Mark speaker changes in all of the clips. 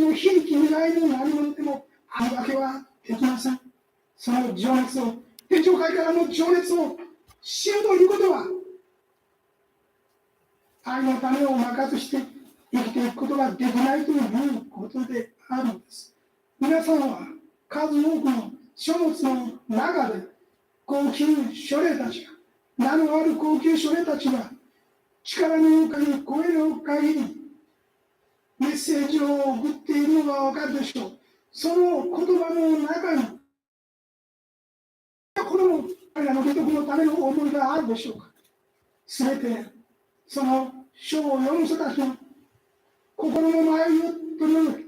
Speaker 1: の非力以外に何もでもあるわけはできません。その情熱を、天上界からの情熱を知るということは、愛の種を任して生きていくことができないということであるんです。皆さんは数多くの書物の中で、高級書類たちが、名のある高級書類たちが、力の限り、声の限り、メッセージを送っているのがわかるでしょう。その言葉の中に、これも彼らの美徳のための思いがあるでしょうか。すべて、その書を読む人たちの心の迷いを取り除き、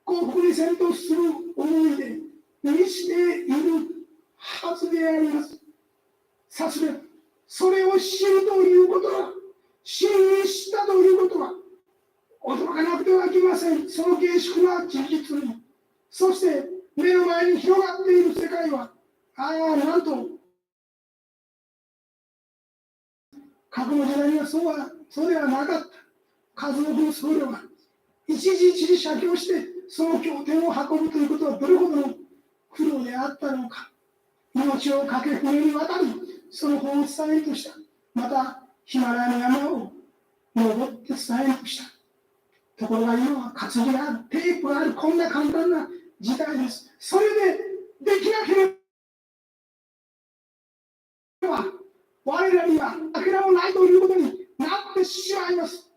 Speaker 1: 幸福に戦闘する思いで満ちているはずであります。さすれば、それを知るということは、真にしたということは、驚かなくてはいけません。その厳粛な事実に。そして、目の前に広がっている世界は、なんと、過去の時代にはそうではなかった。数多くの僧侶が、一時一時写経して、その経典を運ぶということは、どれほどの苦労であったのか。命をかけ船に渡り、その本を伝えるとした。また、ヒマラヤの山を登って伝えるとした。ところが今は活字がある、テープがある、こんな簡単な時代です。それでできなければ、我らには諦めもないということになってしまいます。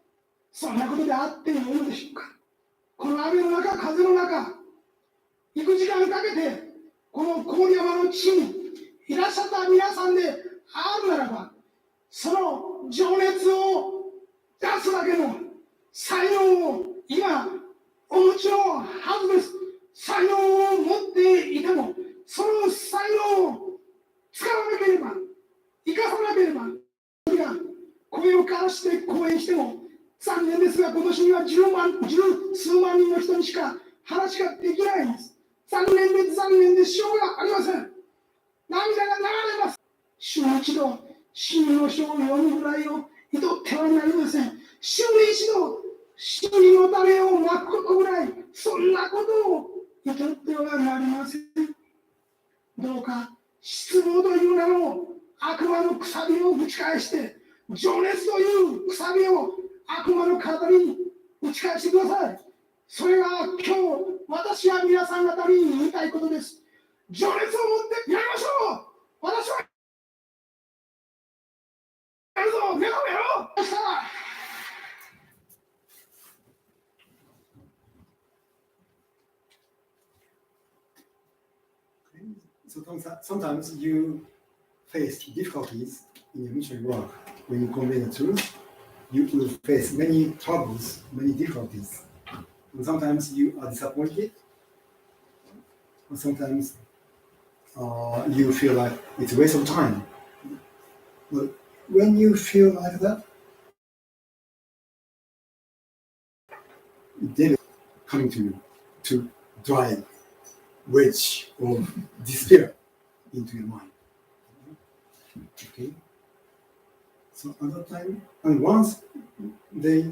Speaker 1: そんなことであっていいのでしょうか。この雨の中、風の中、幾時間かけて、この郡山の地にいらっしゃった皆さんであるならば、その情熱を出すだけの才能を今お持ちのはずです。才能を持っていても、その才能を使わなければ、生かさなければ、声を枯らして講演しても、残念ですが、今年には十数万人の人にしか話ができないんです。残念でしょうがありません。涙が流れます。週に一度、真理の書を読むぐらいを意図ってはなりません。週に一度、真理の種をまくことぐらい、そんなことを意図ってはなりません。どうか、失望という名の悪魔のくさびをぶち返して、情熱というくさびを悪魔の語りに打ち返してください。それが今日、私は皆さん方に言いたいことです。情熱を持ってやりましょう。私はやるぞ、目をやろう。
Speaker 2: So sometimes you face difficulties in your mission work. When you convey the truth, you will face many troubles, many difficulties. And sometimes you are disappointed. And sometimes you feel like it's a waste of time. But when you feel like that, then it's coming to you to drive wedge of despair into your mind. Okay. So at that time, and once they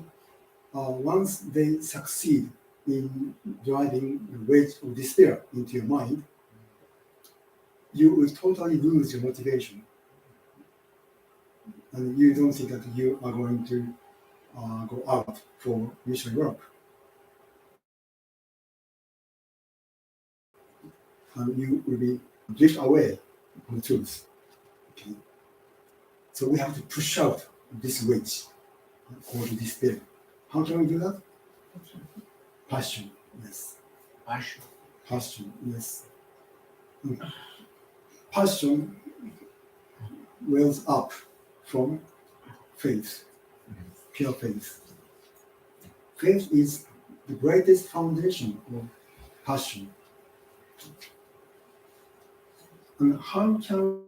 Speaker 2: succeed in driving the wedge of despair into your mind, you will totally lose your motivation, and you don't think that you are going to go out for mission work, and you will be drift away from the truth. Okay. So we have to push out this wedge called despair. How can we do that? Passion, yes. Passion, yes. Passion wells up from faith, pure faith. Faith is the greatest foundation of passion. And how can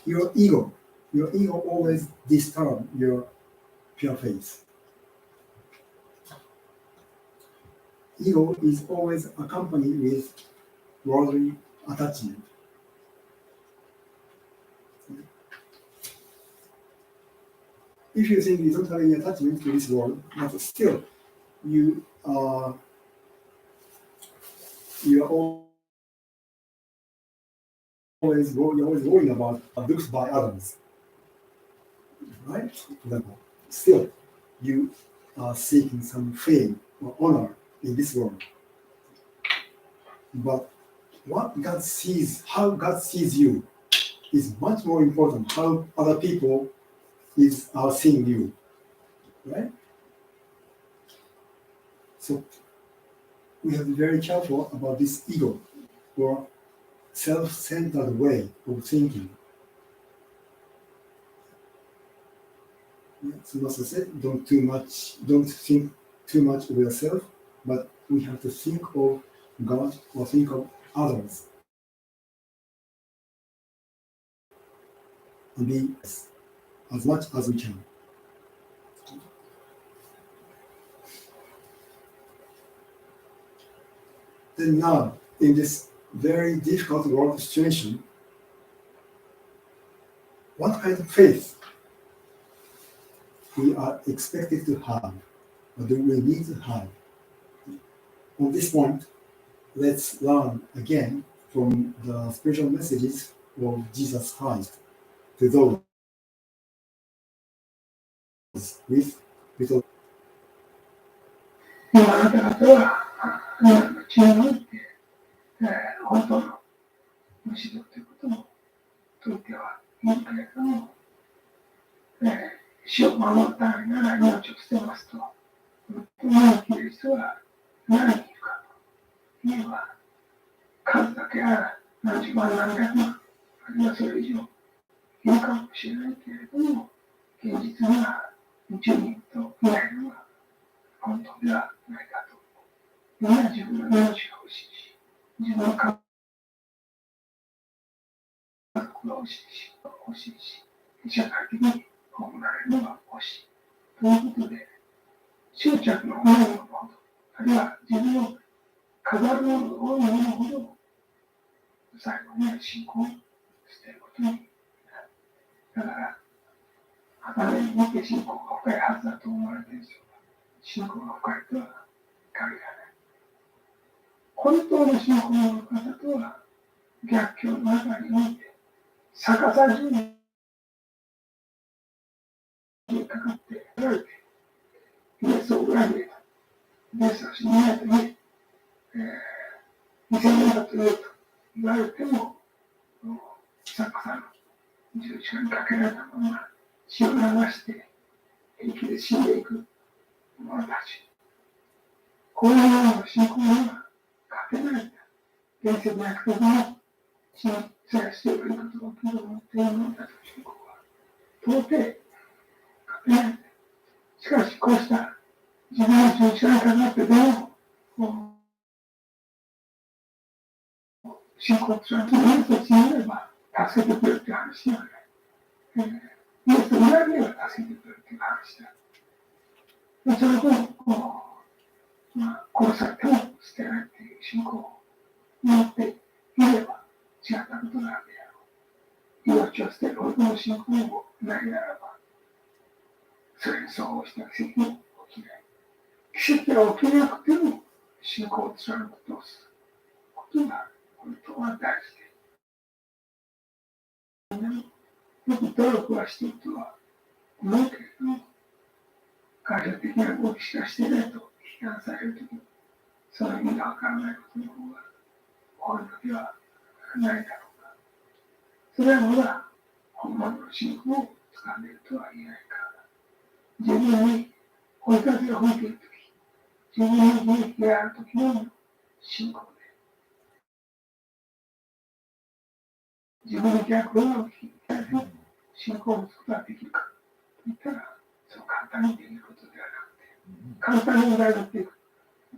Speaker 2: your ego always disturb your pure faith? Ego is always accompanied with worldly attachment. If you think you don't have any attachment to this world, but still you you're you're always worrying about looks by others, right? For example, still you are seeking some fame or honor in this world, but what God sees, how God sees you, is much more important. How other people are seeing you, right? So we have to be very careful about this ego or self-centered way of thinking. So Master said, don't think too much of yourself, but we have to think of God or think of others and be as much as we can. Then now, in this very difficult world situation, what kind of faith we are expected to have, or do we need to have? On this point, let's learn again from the spiritual messages of Jesus Christ to those with little.
Speaker 1: 今あなた方は、血を持って、本当のむしろということも説いてはいるけれども、死を守るためなら命を捨てますと、生きる人は何人いるかといえば、数だけは何十万何百万、あるいはそれ以上いるかもしれないけれども、現実には10人といないのが本当ではないかと。みんな自分の命が欲しいし、自分の家族が欲しいし、社会的に褒められるのが欲しい。ということで、執着の多いものほど、あるいは自分を飾るものが多いものほど、最後には信仰を捨てることになる。だから、肌目に見て信仰が深いはずだと思われている人は、信仰が深いとは限らない。本当の信仰の方とは、逆境の中において、逆さ十字にかかってられて、イエスを裏切れた。イエスを信じないとね、偽物だと言うと言われても、逆さの十字架にかけられたまま、血を流して平気で死んでいく者たち。こういうような信仰には勝てないんだ。現世の約束の死のさえしていることを起きる思っている者たちの信仰は到底勝てないんだ。しかしこうした自分の十字架にかかってでも信仰を貫きイエスを信じれば助けてくれるという話ではない。イエスを裏切れば助けてくれるという話だ。それと殺されても捨てないという信仰を持っていれば違ったことがあるであろう。命を捨てるほどの信仰もないならば、それに相応した奇跡も起きない。奇跡が起きなくても信仰を貫くことをすることが本当は大事で、よく努力はしているとは思うけれども、感情的な動きしかしていないと批判されるとき、その意味がわからないことの方が多いのではないだろうか。それはまだ本物の信仰を掴んでいるとは言えないからだ。自分に追い風が吹いているとき、自分に利益があるときの信仰で、自分の逆を聞いて信仰を持つことができるかと言ったら、そう簡単にできることではなくて、簡単に裏切っていく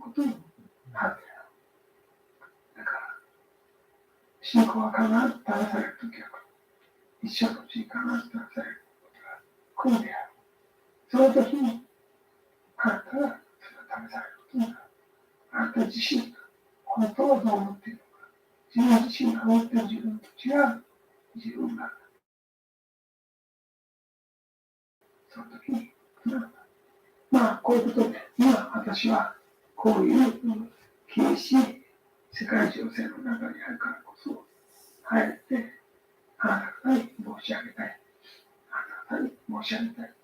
Speaker 1: ことになっている。だから、信仰は必ず試されるときは、一生のうちに必ず試されることが来るである。その時に、あなたがそれを試されることになる。あなた自身が本当はどう思っているのか、自分自身が思っている自分と違う自分が、その時に来るのだ。こういうことで、今私はこういう気にし、世界情勢の中にあるからこそ、あえてあなた方に申し上げたい。あなた方に申し上げたい。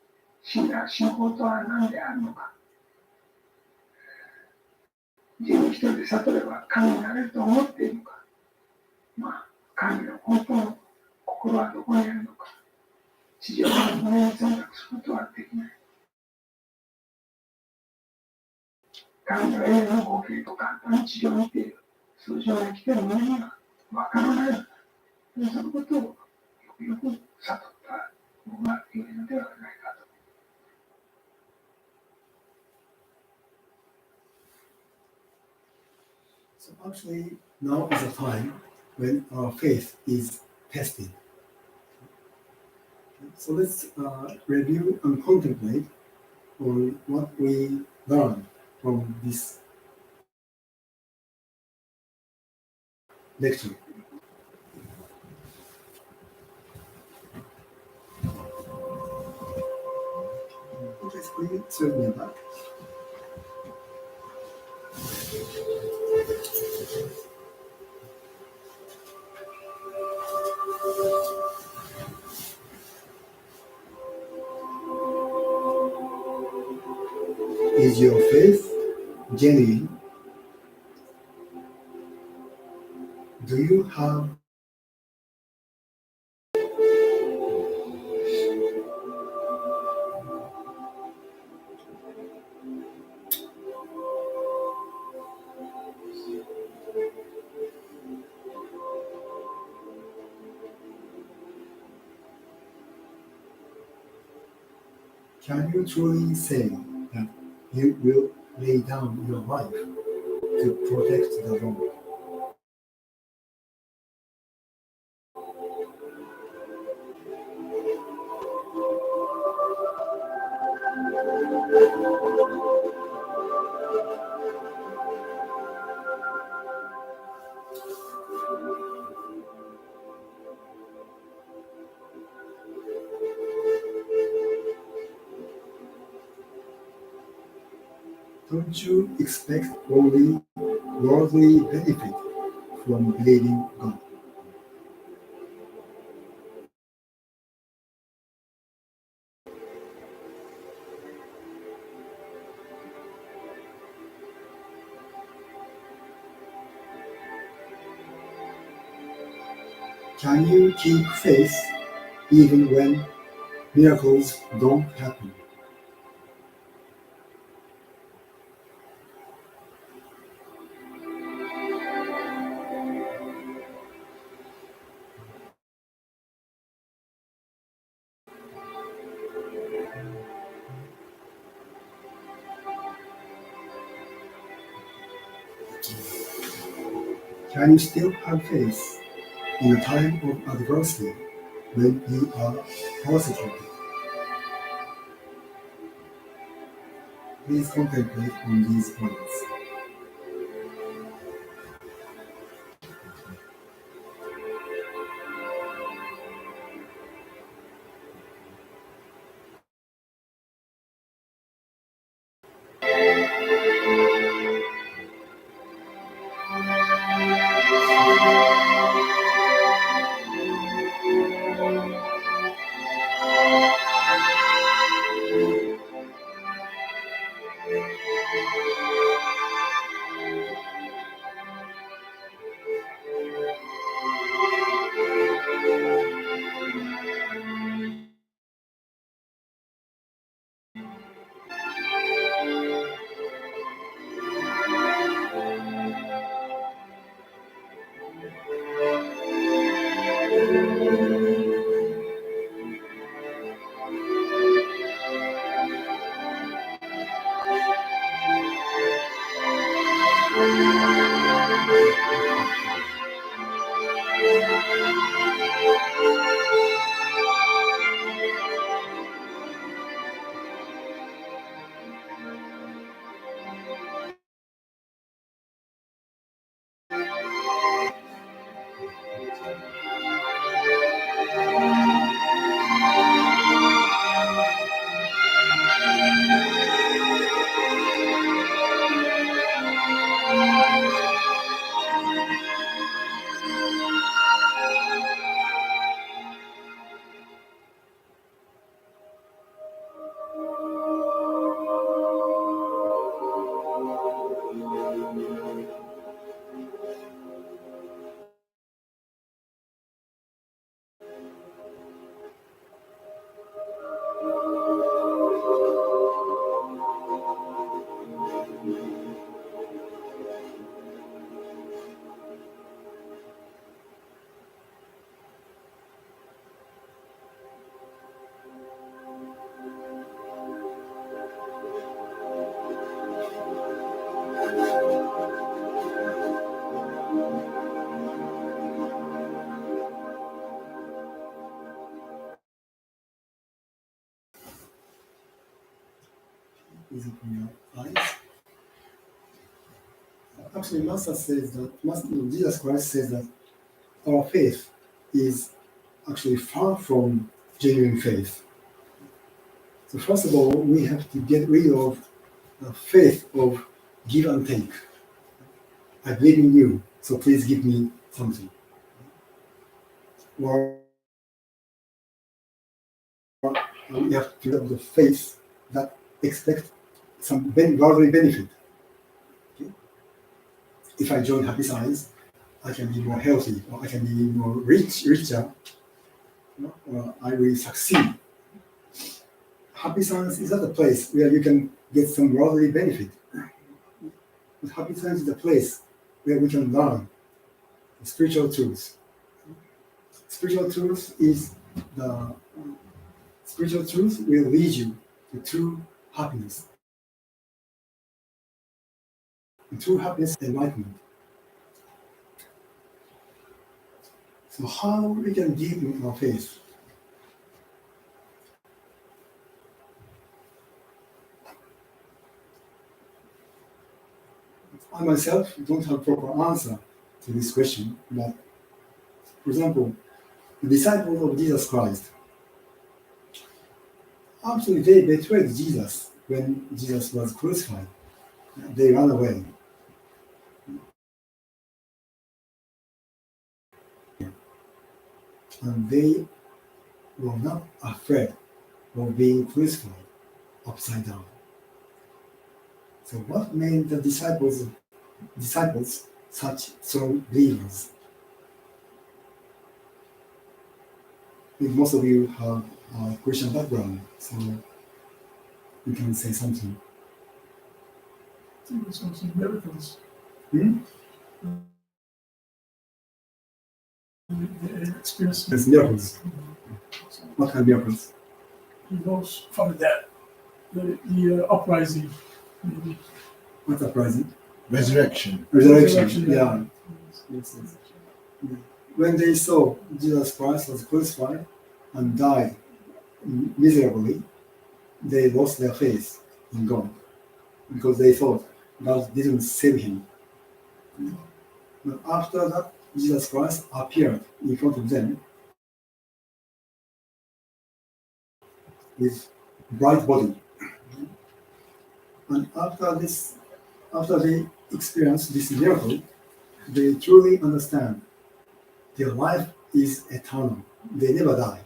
Speaker 1: 信仰とは何であるのか。自分一人で悟れば神になれると思っているのか。神の本当の心はどこにあるのか。地上の胸に存在することはできない。神の永遠の合計と簡単に地上を見ている。数字を生きている胸にはわからないのだ。そのことをよくよく悟った方が良いのではないかと。
Speaker 2: So actually, now is a time when our faith is tested. So let's review and contemplate on what we learned from this lecture. Okay, please turn me back. Is your faith genuine? Do you have Can you truly say that you will lay down your life to protect the Lord? Don't you expect only worldly benefit from believing God? Can you keep faith even when miracles don't happen? Can you still have faith in a time of adversity when you are persecuted? Please contemplate on these points. Please open your eyes. Actually, Jesus Christ says that our faith is actually far from genuine faith. So first of all, we have to get rid of the faith of give and take. I believe in you, so please give me something. Or we have to have the faith that expect some worldly benefit. Okay? If I join Happy Science, I can be more healthy, or I can be more richer, or I will succeed. Happy Science is not a place where you can get some worldly benefit. But Happy Science is a place where we can learn spiritual truths. Spiritual truth will lead you to true happiness. And true happiness, enlightenment. So how we can deepen our faith? I myself don't have proper answer to this question, but for example, the disciples of Jesus Christ, actually they betrayed Jesus when Jesus was crucified. They ran away. And they were not afraid of being crucified upside down. So what made the disciples such strong believers? I think most of you have a Christian background, so you can say something.
Speaker 1: I think it's also miracles.
Speaker 2: Hmm?
Speaker 1: The experience.
Speaker 2: There's miracles. What kind of miracles?
Speaker 1: He rose from the dead. The uprising, maybe.
Speaker 2: What's uprising?
Speaker 3: Resurrection.
Speaker 2: Resurrection, yeah. Yes. Yeah. When they saw Jesus Christ was crucified and died miserably, they lost their faith in God because they thought God didn't save him. But after that, Jesus Christ appeared in front of them with bright body. And after they experience this miracle, they truly understand their life is eternal. They never die.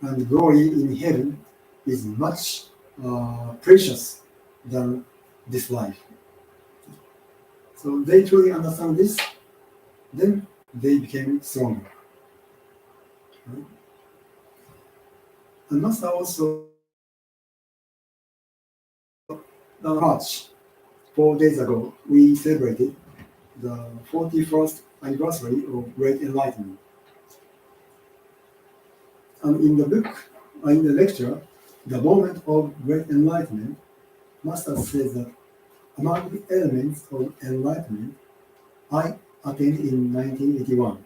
Speaker 2: And glory in heaven is much precious than this life. So they truly understand this, then they became stronger. Right? And Master also March, 4 days ago, we celebrated the 41st anniversary of Great Enlightenment. And in the book, in the lecture, The Moment of Great Enlightenment, Master says that among the elements of enlightenment I attained in 1981,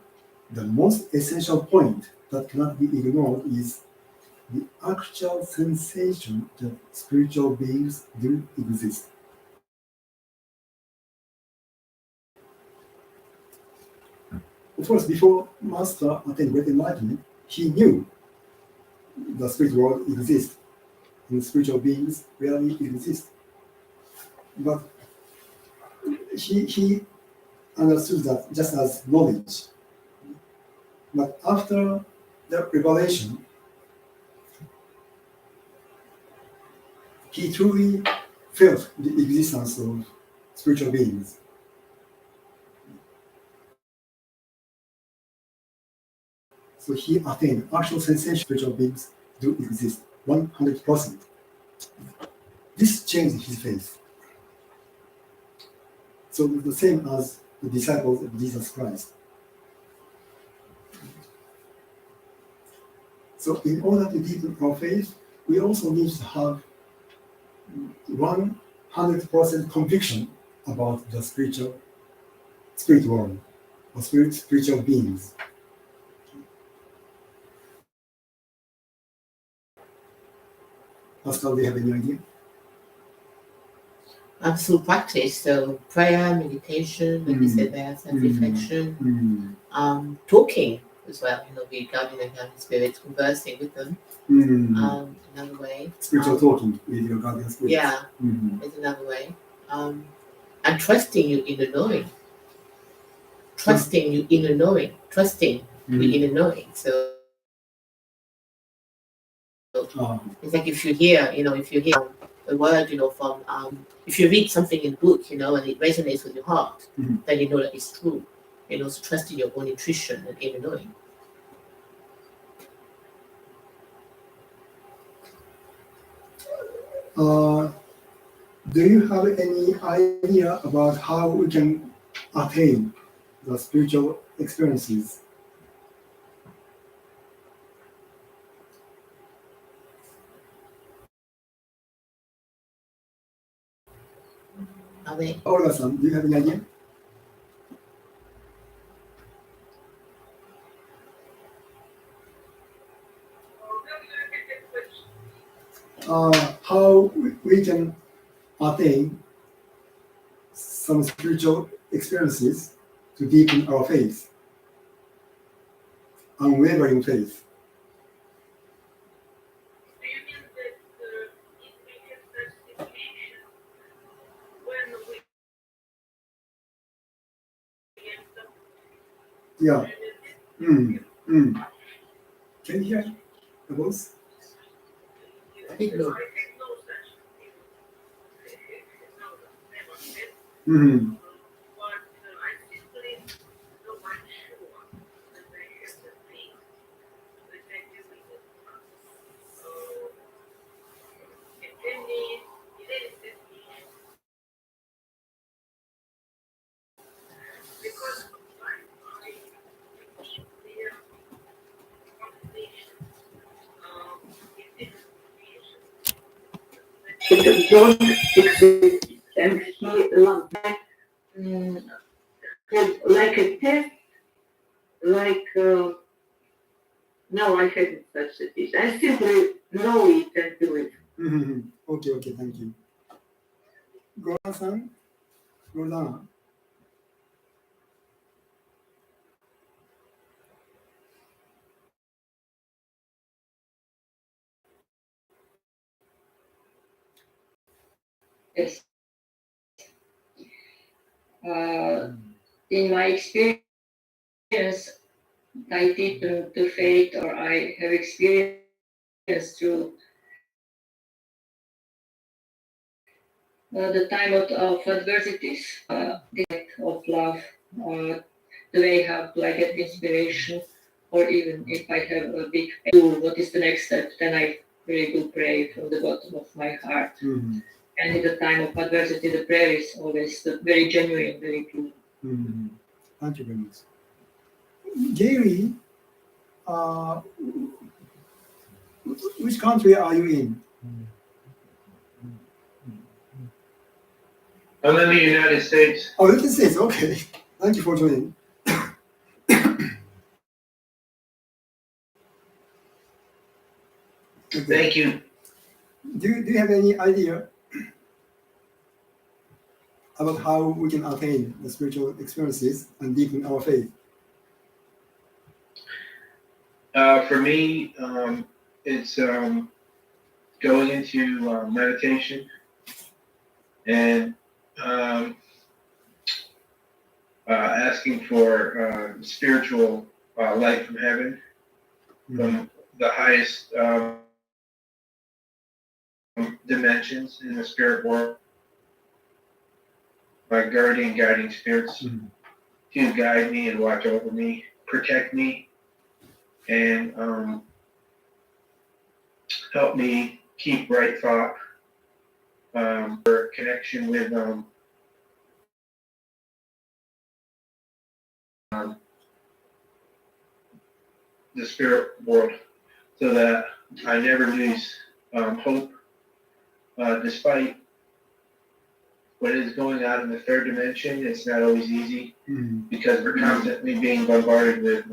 Speaker 2: the most essential point that cannot be ignored is the actual sensation that spiritual beings do exist. Of course, before Master attained Great Enlightenment, he knew the spirit world exists and spiritual beings really exist. But he understood that just as knowledge. But after the revelation, he truly felt the existence of spiritual beings. So he attained actual sensation spiritual beings do exist 100%. This changed his faith. So it's the same as the disciples of Jesus Christ. So in order to deepen our faith, we also need to have 100% conviction about the spirit world or spiritual beings. Pascal, do you have any idea?
Speaker 3: through practice. So prayer, meditation, like you said there, self-reflection, talking as well, with guardian and guardian spirits, conversing with them. Another way.
Speaker 2: Spiritual talking with your guardian spirits.
Speaker 3: Yeah, is another way. And trusting you in the knowing. Trusting you in the knowing. Trusting you in the knowing. So it's like if you hear a word, from if you read something in a book, and it resonates with your heart, then you know that it's true. So trusting your own intuition and inner knowing.
Speaker 2: Do you have any idea about how we can attain the spiritual experiences? Olga-san, do you have any idea? How we can attain some spiritual experiences to deepen our faith, unwavering faith.
Speaker 4: Do you mean that if we have such situation when we get some
Speaker 2: Yeah. Can you hear the voice?
Speaker 3: I think no.
Speaker 4: I have no such feeling. I have never had, but I simply know I'm sure that I have the faith that I believe in. Attending today's situation because sometimes I receive their confirmation in different situations. It don't exist, and he loved that. Like a test, like no, I hadn't such a dish. I simply know it and do it.
Speaker 2: Okay, thank you. Gordana-san? Gordana?
Speaker 5: Yes. In my experience, I deepen to faith, or I have experienced through the time of adversities, of love, the way how do I get inspiration, or even if I have a big what is the next step, then I really do pray from the bottom of my heart. And in the time of adversity, the prayer is always very genuine, very pure.
Speaker 2: Thank you very much. Gary, which country are you in?
Speaker 6: I'm in the United States.
Speaker 2: Oh, United States, okay. Thank you for joining. Okay.
Speaker 6: Thank you.
Speaker 2: Do you have any idea about how we can attain the spiritual experiences and deepen our faith?
Speaker 6: For me, it's going into meditation and asking for spiritual light from heaven, from the highest dimensions in the spirit world, my guiding spirits to guide me and watch over me, protect me, and help me keep right thought, for connection with the spirit world, so that I never lose hope, despite what is going on in the third dimension. It's not always easy because we're constantly being bombarded with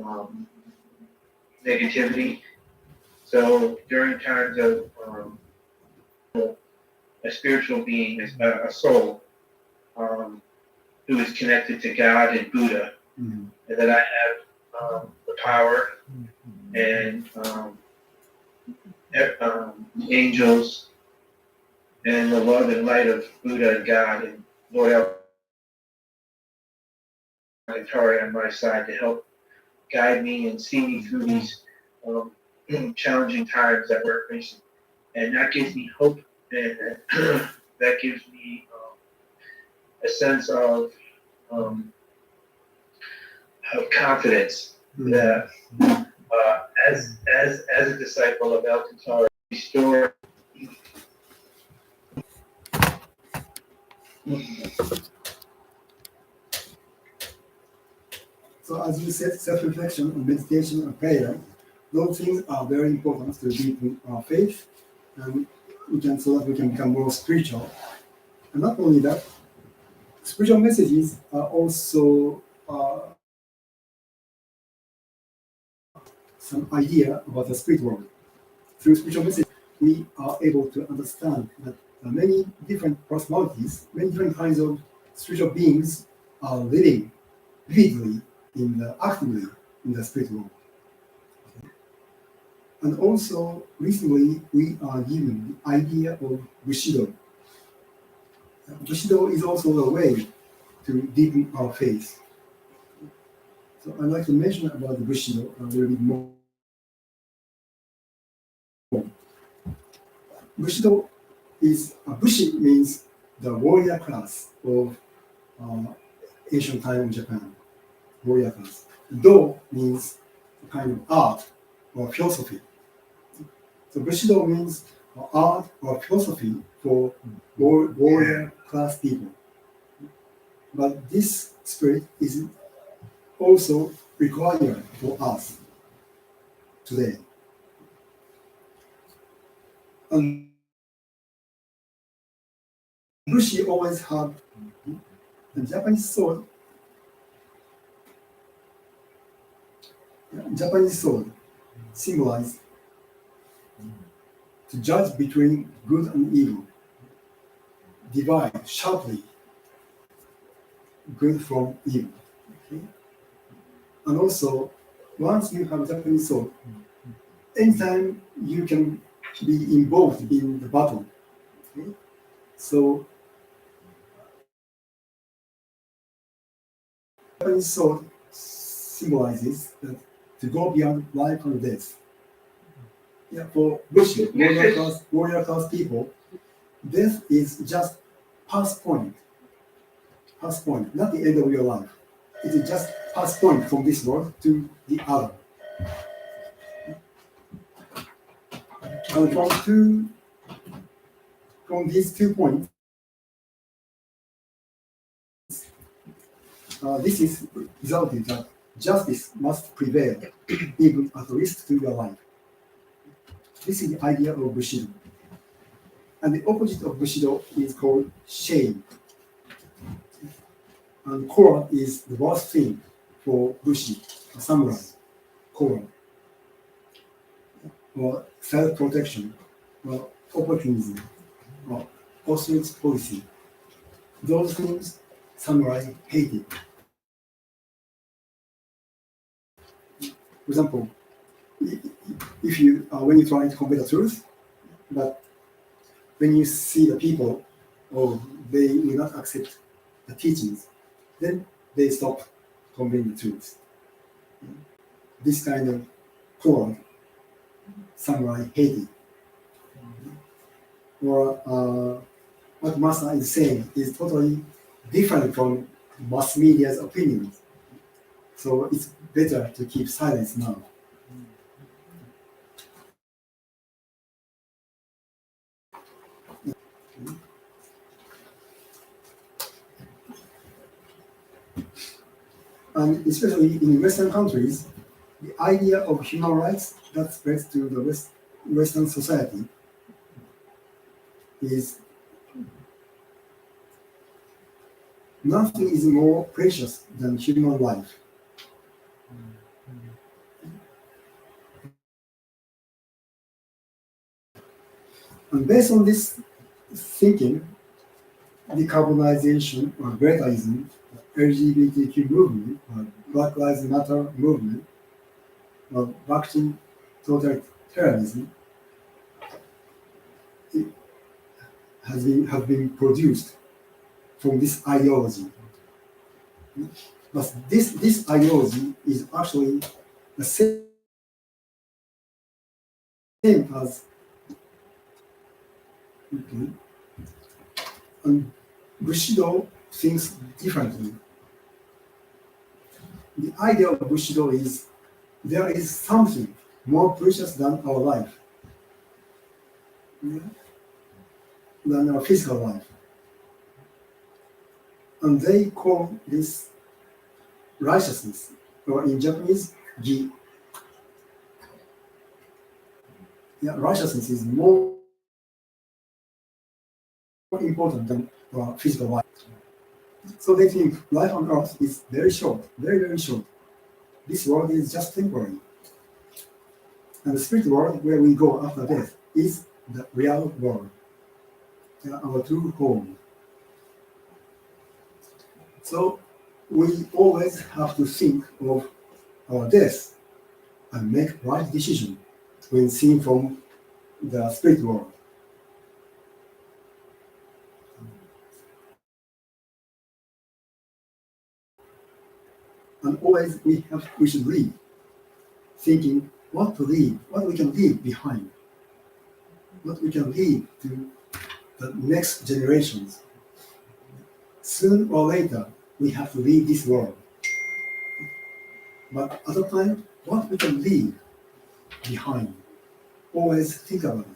Speaker 6: negativity. So during times of a spiritual being, a soul, who is connected to God and Buddha, and that I have the power and angels and the love and light of Buddha and God and Lord Alkantari on my side to help guide me and see me through these challenging times that we're facing. And that gives me hope, and that gives me a sense of confidence that as a disciple of Alcantara, restore.
Speaker 2: So as you said, self-reflection and meditation and prayer, those things are very important to deepen our faith, and so that we can become more spiritual. And not only that, spiritual messages are also some idea about the spirit world. Through spiritual messages, we are able to understand that many different personalities, many different kinds of spiritual beings are living vividly actively in the spirit world. And also, recently, we are given the idea of Bushido. Bushido is also a way to deepen our faith. So I'd like to mention about the Bushido a little bit more. Bushido Bushi means the warrior class of ancient time in Japan. Warrior class. Do means a kind of art or philosophy. So Bushido means art or philosophy for warrior class people. But this spirit is also required for us today. And Bushi always had the Japanese sword. Japanese sword symbolized to judge between good and evil, divide sharply good from evil. Okay? And also, once you have Japanese sword, anytime you can be involved in the battle. Okay? So, Japanese sword symbolizes that to go beyond life and death. Yeah, for Bushi, warrior class people, death is just pass point, not the end of your life. It is just pass point from this world to the other. And from these 2 points, this is resulted that justice must prevail, even at risk to your life. This is the idea of Bushido. And the opposite of Bushido is called shame. And Kora is the worst thing for Bushi, a samurai. Kora. Or self-protection, or opportunism, or ostrich policy. Those things samurai hated. For example, if you when you try to convey the truth, but when you see the people, or they will not accept the teachings, then they stop conveying the truth. This kind of core samurai hated. Or what Masa is saying is totally different from mass media's opinions. So it's better to keep silence now. And especially in Western countries, the idea of human rights that spreads to the Western society is nothing is more precious than human life. And based on this thinking, decarbonization or Gretaism, LGBTQ movement, or Black Lives Matter movement, or back to totalitarianism, it have been produced from this ideology. But this ideology is actually the same as and Bushido thinks differently. The idea of Bushido is there is something more precious than our life, than our physical life. And they call this righteousness, or in Japanese, gi. Yeah, righteousness is more important than our physical life. So they think life on earth is very short, very, very short. This world is just temporary. And the spirit world, where we go after death, is the real world, our true home. So we always have to think of our death and make right decision when seen from the spirit world. And always we should leave, thinking what to leave, what we can leave behind, what we can leave to the next generations. Soon or later, we have to leave this world. But at the time, what we can leave behind, always think about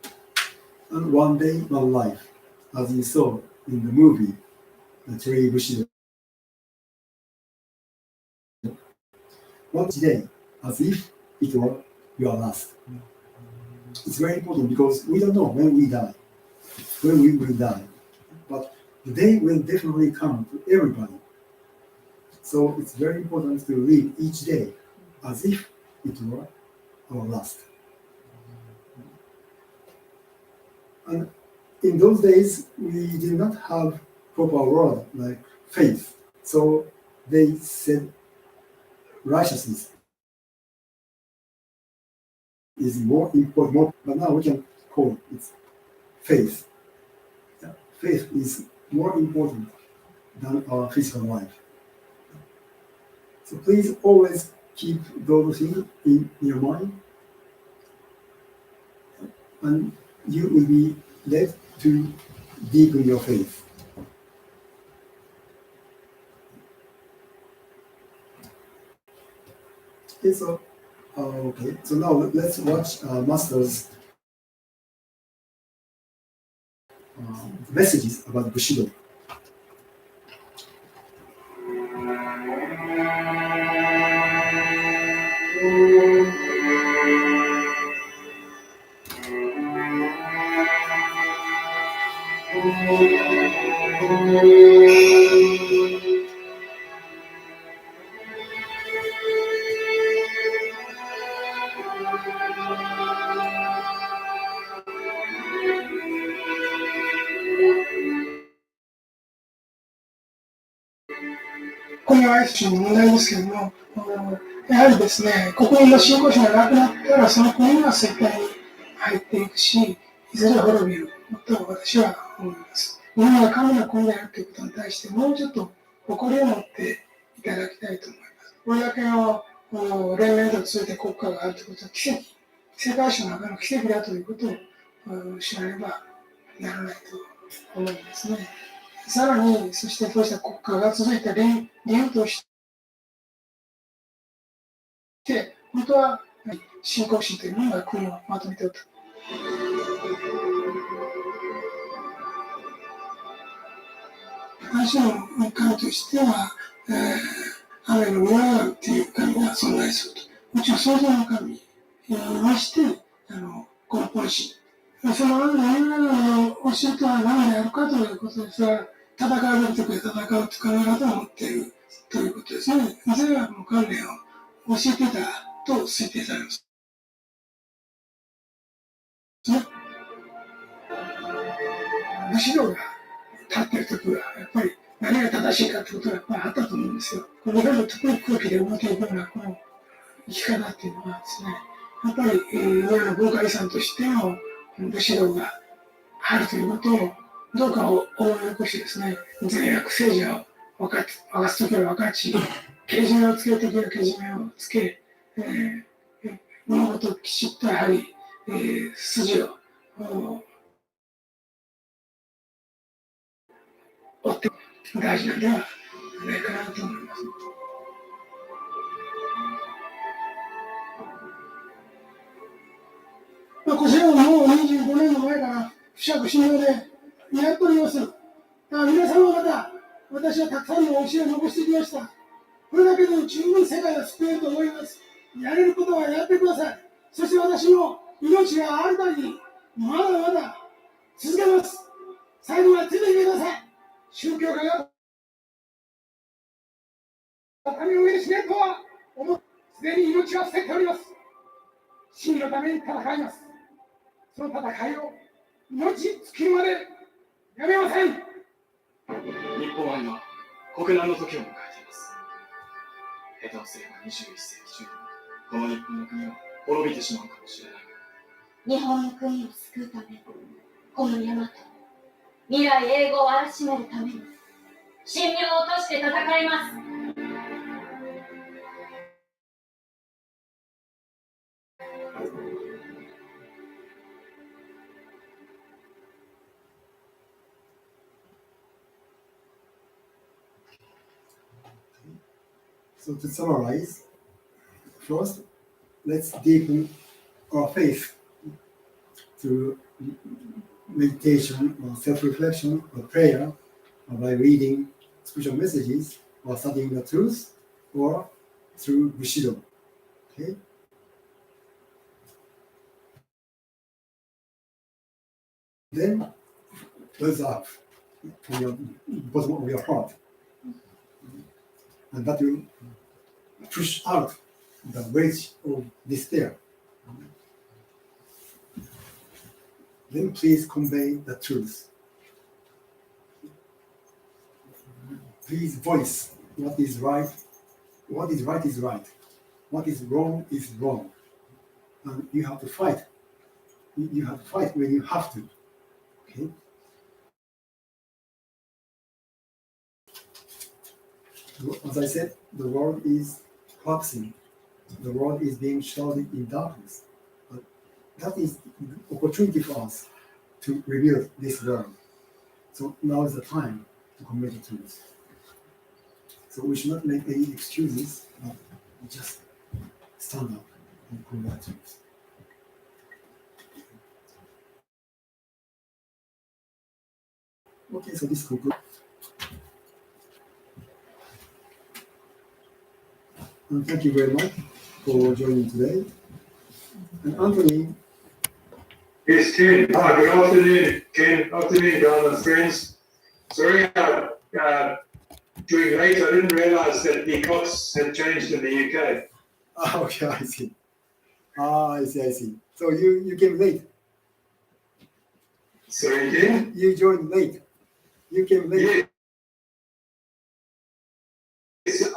Speaker 2: it. And one day, one life, as you saw in the movie, the Terry Bushido. One day, as if it were your last. It's very important because we don't know when we die, when we will die. But the day will definitely come to everybody. So it's very important to live each day as if it were our last. And in those days, we did not have proper word like faith. So they said righteousness is more important, but now we can call it faith. Yeah. Faith is more important than our physical life. So please always keep those things in your mind, and you will be led to deepen your faith. Okay, so now let's watch Master's messages about Bushido.
Speaker 1: この愛知の問題ですけども、やはりですね、国民の信仰心がなくなったら、その国は衰退に入っていくし、いずれ滅びると私は思います。日本が神の国であるということに対して、もうちょっと誇りを持っていただきたいと思います。これだけの連綿と続いて国家があるということは奇跡、世界史の中の奇跡だということを知らねばならないと思うんですね。さらに、そしてそうした国家が続いた理由として、本当は信仰心というものが国をまとめておった。私の神としては、雨の宮川っていう神が存在すると。もちろん創造の神にまして、このポリシー。その雨の宮川の教えとは何であるかということですが、戦うべきときは戦うという考え方を持っているということですね。それはもう関連を教えていたと推定されます。武士道が立ってる時はやっぱり何が正しいかってことがやっぱりあったと思うんですよ。この辺の特に空気で動けるようなこの生き方っていうのはですね、やっぱり、今の文化遺産としての武士道があるということをどうかを思い起こしてですね、善悪政治を分かつときは分かち、けじめをつけるときはけじめをつけ、物事をきちっとやはり、筋を追って大事なんではないかなと思います。こちらももう25年も前から不釈信用でやっております。皆様方、私はたくさんの教えを残してきました。これだけでも十分世界を救えると思います。やれることはやってください。そして私の命があるために、まだまだ続けます。最後までついてきてください。宗教家が神を上にしないとは思う。すでに命は捨てております。真のために戦います。その戦いを命尽きるまでやめません。
Speaker 7: 日本は今、国難の時を迎えています。下手をすれば21世紀中にこの日本の国は滅びてしまうかもしれない。
Speaker 8: 日本の国を救うため、この大和、未来永劫を荒らしめるために、神妙を落として戦います。
Speaker 2: So to summarize, first, let's deepen our faith through meditation or self-reflection or prayer, or by reading spiritual messages or studying the truth, or through Bushido. Okay? Then raise up from your bottom of your heart. And that will push out the wedge of despair. Then please convey the truth. Please voice what is right. What is right is right. What is wrong is wrong. And you have to fight. You have to fight when you have to. Okay? As I said, the world is collapsing. The world is being shrouded in darkness. But that is the opportunity for us to rebuild this world. So now is the time to convey the truth. So we should not make any excuses, but just stand up and convey the truth. Okay, so this concludes. And thank you very much for joining today. And Anthony.
Speaker 9: Yes, Ken. Good afternoon, Ken. Afternoon, Dharma friends. Sorry, during late, I didn't realize that the clocks had changed in the UK.
Speaker 2: Ah, okay, I see. I see. So you came late.
Speaker 9: Sorry, Ken?
Speaker 2: You joined late. You came late.
Speaker 9: Yes,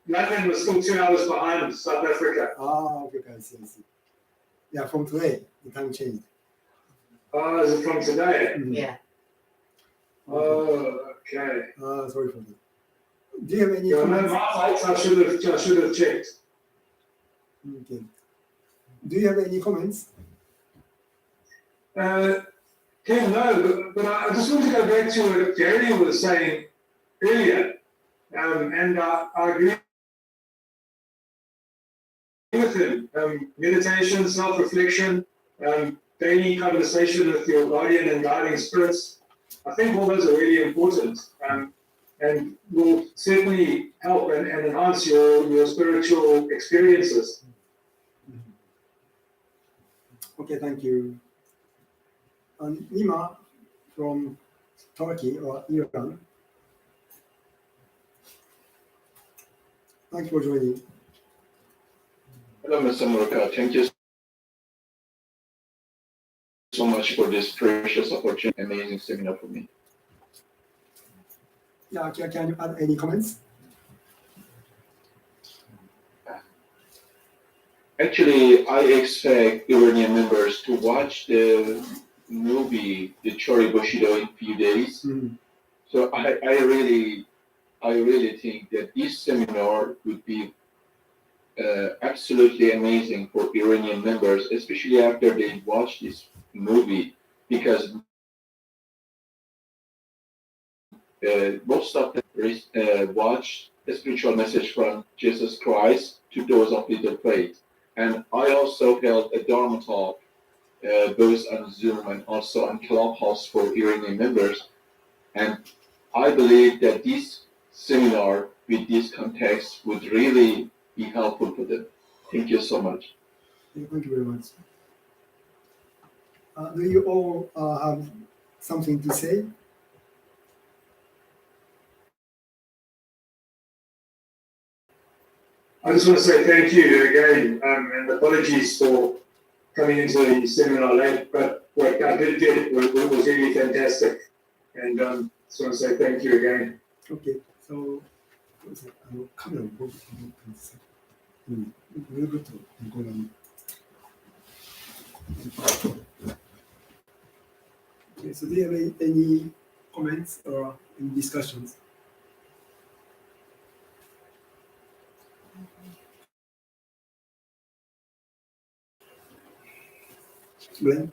Speaker 9: London was still 2 hours behind South Africa.
Speaker 2: Ah, okay, I see. Yeah, from today, the time changed.
Speaker 9: Oh, is it from today?
Speaker 2: Mm-hmm.
Speaker 3: Yeah.
Speaker 9: Oh, okay.
Speaker 2: Sorry for that. Do you have any
Speaker 9: Yeah, no,
Speaker 2: comments?
Speaker 9: my fault. I should have checked.
Speaker 2: Okay. Do you have any comments?
Speaker 9: Ken, no, but I just want to go back to what Gary was saying earlier. And I agree with him. Meditation, self-reflection, daily conversation with your guardian and guiding spirits. I think all those are really important and will certainly help and enhance your spiritual experiences.
Speaker 2: Okay, thank you. And Nima from Turkey or Iran. Thank you for joining.
Speaker 10: Hello, Mr. Morooka. Thank you
Speaker 6: so much for this precious opportunity, amazing seminar for me.
Speaker 2: Yeah, can you add any comments?
Speaker 6: Actually, I expect Iranian members to watch the movie, The Chori Bushido, in few days.
Speaker 2: Mm.
Speaker 6: So I really think that this seminar would be absolutely amazing for Iranian members, especially after they watch this movie, because most of them watch a spiritual message from Jesus Christ to those of little faith. And I also held a Dharma talk both on Zoom and also on Clubhouse for Iranian members. And I believe that this seminar with this context would really be helpful for them. Thank you so much.
Speaker 2: Thank you very much. Do you all have something to say?
Speaker 9: I just want to say thank you again, and apologies for coming into the seminar late, but what I did get was really fantastic. And just want to say thank you again.
Speaker 2: Okay, so カメラを動くと思ったんですよ。ぐるぐると向こう側に。Okay, so do you have any comments or any discussions? Glenn?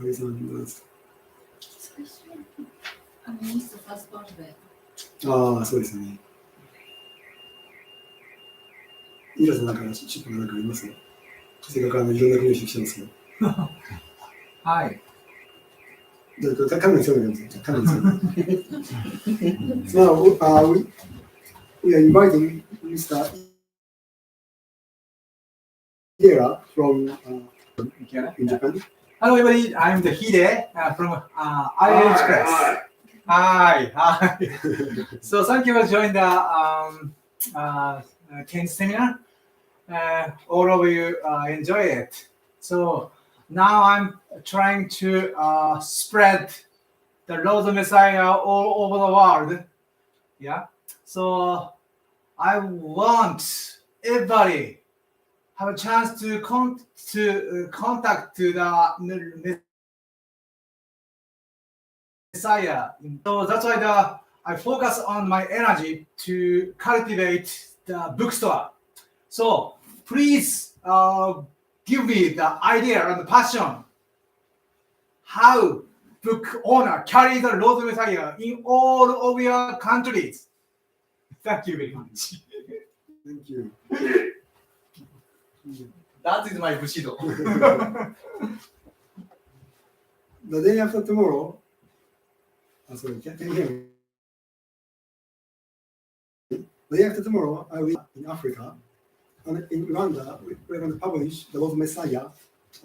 Speaker 10: I missed the first part of it.
Speaker 2: ああ、そうですね。イラさんなんかちょっとなんかありますね。せっかくいろんな国をしてきてますけど。
Speaker 11: はい。
Speaker 2: カメラにそうなんですよ。カメラにそうなんです。So, we are inviting Mr. Hira from in Japan.
Speaker 11: Hello, everybody. I'm the Hide from IL Express. Hi. So, thank you for joining the Ken's seminar. All of you enjoy it. So, now I'm trying to spread the Lord Messiah all over the world. Yeah. So, I want everybody have a chance to contact to the Messiah. So that's why I focus on my energy to cultivate the bookstore. So please give me the idea and the passion how book owner carry the Lord Messiah in all of your countries. Thank you very much.
Speaker 2: Thank you.
Speaker 11: That is my Bushido.
Speaker 2: The day after tomorrow, sorry, can you hear me? The day after tomorrow, I will be in Africa. And in Rwanda, we're going to publish The Lord Messiah,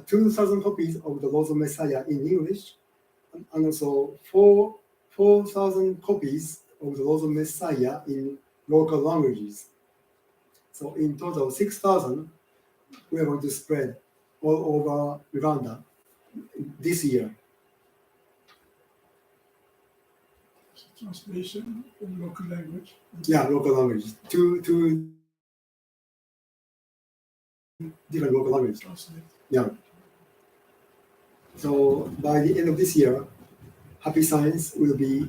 Speaker 2: 2,000 copies of The Lord Messiah in English, and also 4,000 copies of The Lord Messiah in local languages. So in total, 6,000 we are going to spread all over Uganda this year.
Speaker 1: Translation in local language.
Speaker 2: Yeah, local languages. Two different local languages. Yeah. So by the end of this year, Happy Science will be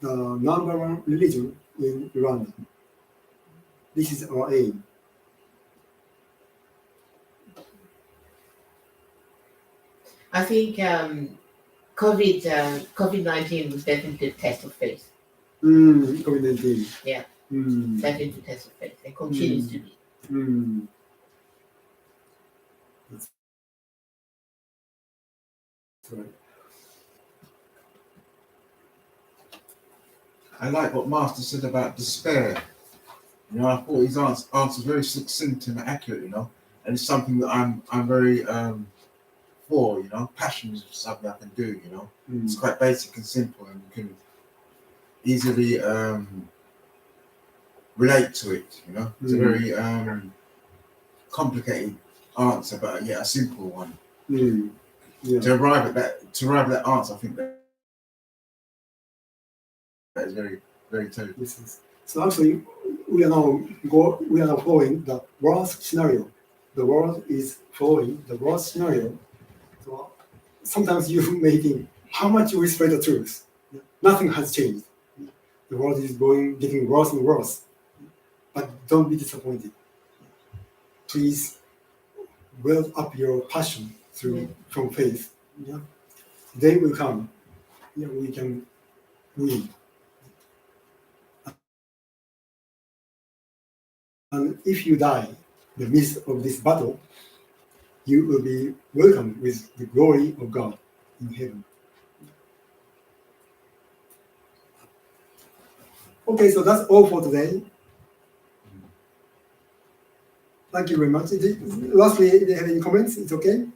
Speaker 2: the #1 religion in Uganda. This is our aim.
Speaker 3: I think COVID-19 was definitely a test of faith.
Speaker 2: COVID-19.
Speaker 3: Yeah. Definitely a test of faith. It continues to be.
Speaker 2: That's right.
Speaker 12: I like what Master said about despair. You know, I thought his answer was very succinct and accurate, you know, and it's something that I'm very for, you know, passion is something I can do, you know. It's quite basic and simple, and you can easily relate to it, you know. It's a very complicated answer, but yeah, a simple one.
Speaker 2: Yeah.
Speaker 12: To arrive at that answer, I think that is very, very true.
Speaker 2: Yes. So actually, we are now following the worst scenario. The world is following the worst scenario. So sometimes you may think, how much we spread the truth? Nothing has changed. The world is getting worse and worse. But don't be disappointed. Please build up your passion from faith. Yeah. Day will come. Yeah, we can win. And if you die in the midst of this battle, you will be welcomed with the glory of God in heaven. Okay, so that's all for today. Thank you very much. Lastly, do you have any comments? It's okay?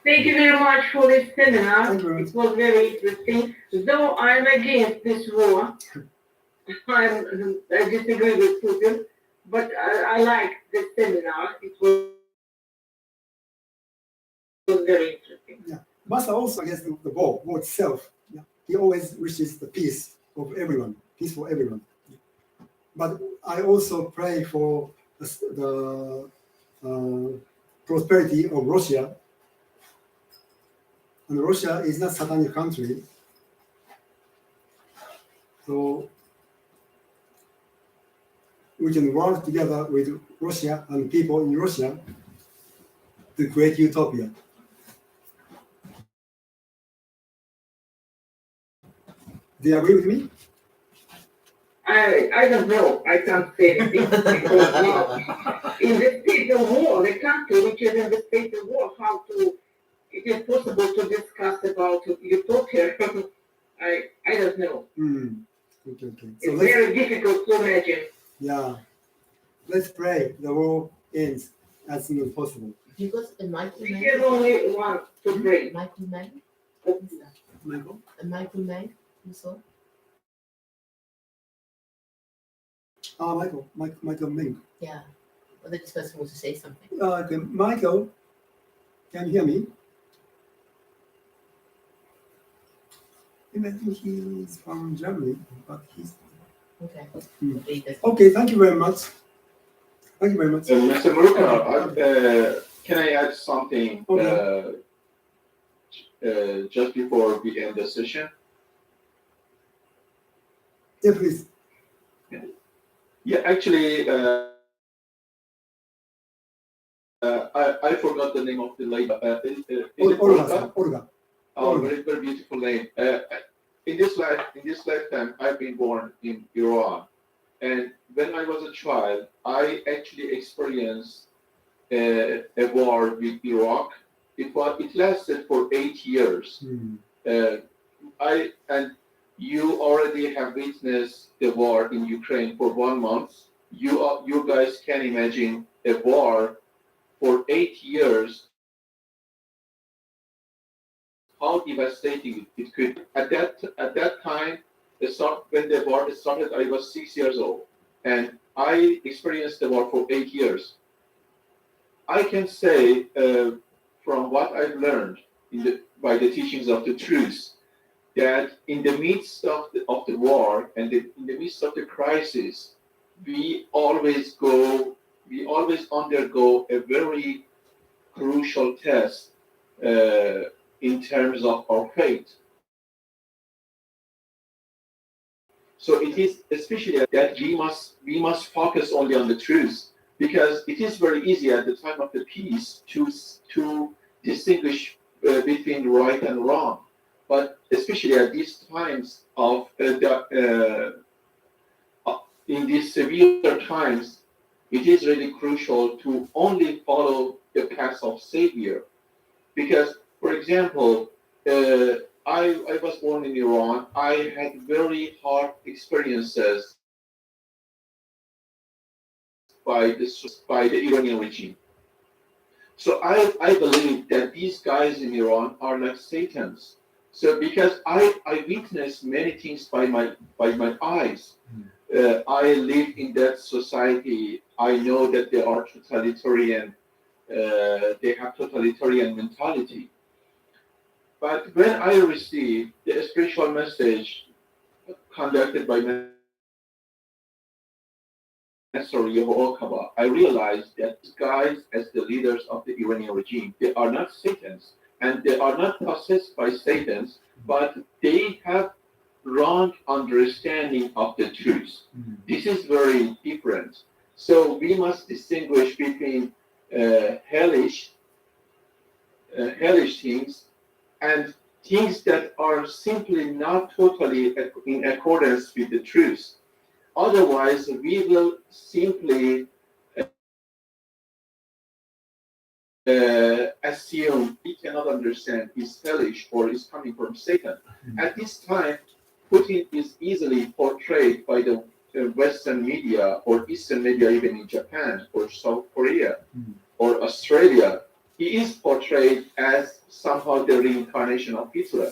Speaker 4: Thank you very much for this seminar.
Speaker 2: Thank you very much.
Speaker 4: It was very interesting. Though I'm against this war, I disagree with Putin, but I like this seminar. It was very interesting.
Speaker 2: Yeah. Master also against the war itself. Yeah. He always wishes the peace of everyone, peace for everyone. Yeah. But I also pray for the prosperity of Russia. And Russia is not a satanic country. So we can work together with Russia and people in Russia to create utopia. Do you agree with me?
Speaker 4: I don't know. I can't say anything because in the state of war, the country which is in the state of war, it is possible to discuss about utopia. I don't know.
Speaker 2: Okay. So
Speaker 4: it's very difficult to imagine.
Speaker 2: Yeah. Let's pray the war ends as soon as possible.
Speaker 3: You got a Michael
Speaker 4: We
Speaker 3: Mann?
Speaker 4: can only want to pray.
Speaker 3: Michael Mann?
Speaker 2: Michael?
Speaker 3: A Michael Mann, you saw?
Speaker 2: Michael Ming.
Speaker 3: Yeah. Well, this person wants to say something.
Speaker 2: Okay. Michael, can you hear me? I think he's from Germany, but he's...
Speaker 3: Okay.
Speaker 2: Okay, thank you very much. Thank you very much.
Speaker 13: Mr. Morooka, can I add something just before we end the session?
Speaker 2: Yeah, please.
Speaker 13: Yeah, actually, I forgot the name of the lady. Is it
Speaker 2: Olga.
Speaker 13: Oh, very, very beautiful name. In this lifetime, I've been born in Iran, and when I was a child, I actually experienced a war with Iraq. It lasted for 8 years. You already have witnessed the war in Ukraine for 1 month. You guys can imagine a war for 8 years. How devastating it could. At that time, when the war started, I was 6 years old, and I experienced the war for 8 years. I can say, from what I've learned by the teachings of the truth, that in the midst of the war and in the midst of the crisis, we always undergo a very crucial test in terms of our faith. So it is especially that we must focus only on the truth, because it is very easy at the time of the peace to distinguish between right and wrong. But especially at these times in these severe times, it is really crucial to only follow the path of Savior. Because, for example, I was born in Iran. I had very hard experiences by the Iranian regime. So I believe that these guys in Iran are like Satans. So because I witnessed many things by my eyes. I live in that society I know that they are totalitarian. They have totalitarian mentality. But when I received the spiritual message conducted by Master Yehoshua, I realized that these guys, as the leaders of the Iranian regime, they are not Satans, and they are not possessed by Satans, but they have wrong understanding of the truth. This is very different. So we must distinguish between hellish things and things that are simply not totally in accordance with the truth. Otherwise, we will simply assume we cannot understand is hellish or is coming from Satan. At this time, Putin is easily portrayed by the Western media or Eastern media, even in Japan or South Korea or Australia. He is portrayed as somehow the reincarnation of Hitler.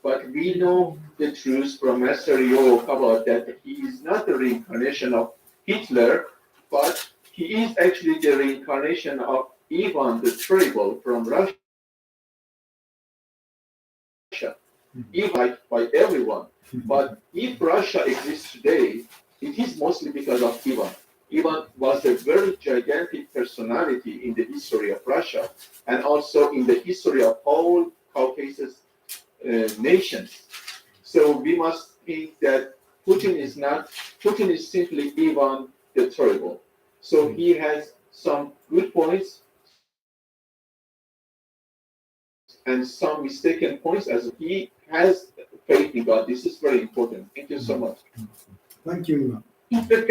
Speaker 13: But we know the truth from Master Yehoshua that he is not the reincarnation of Hitler, but he is actually the reincarnation of Ivan the Terrible from Russia. Even liked by everyone. But if Russia exists today, it is mostly because of Ivan. Ivan was a very gigantic personality in the history of Russia and also in the history of all Caucasus nations. So we must think that Putin is simply Ivan the Terrible. So he has some good points and some mistaken points as he has faith in God. This is very important. Thank you so much.
Speaker 2: Thank you,
Speaker 5: Thank you.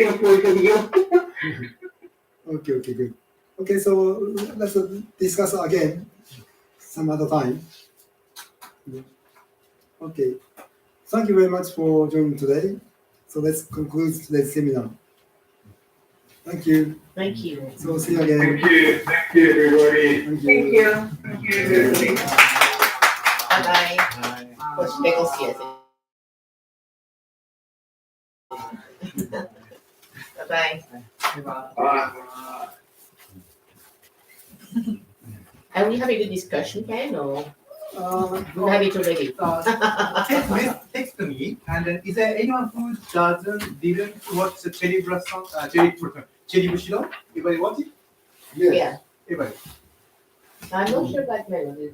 Speaker 2: Okay, good. Okay, so let's discuss again some other time. Okay. Thank you very much for joining today. So let's conclude today's seminar. Thank you.
Speaker 3: Thank you.
Speaker 2: So see you again.
Speaker 9: Thank you, everybody.
Speaker 5: Thank you. Thank you, everybody.
Speaker 3: Bye-bye. Bye-bye. Are we having a good discussion, Ken, or you have it already?
Speaker 11: Text me, and then is there anyone who didn't watch the Cherry Blossom, Cherry Bushido? Everybody watch it?
Speaker 3: Yeah.
Speaker 11: Everybody.
Speaker 3: I'm not sure about Melody.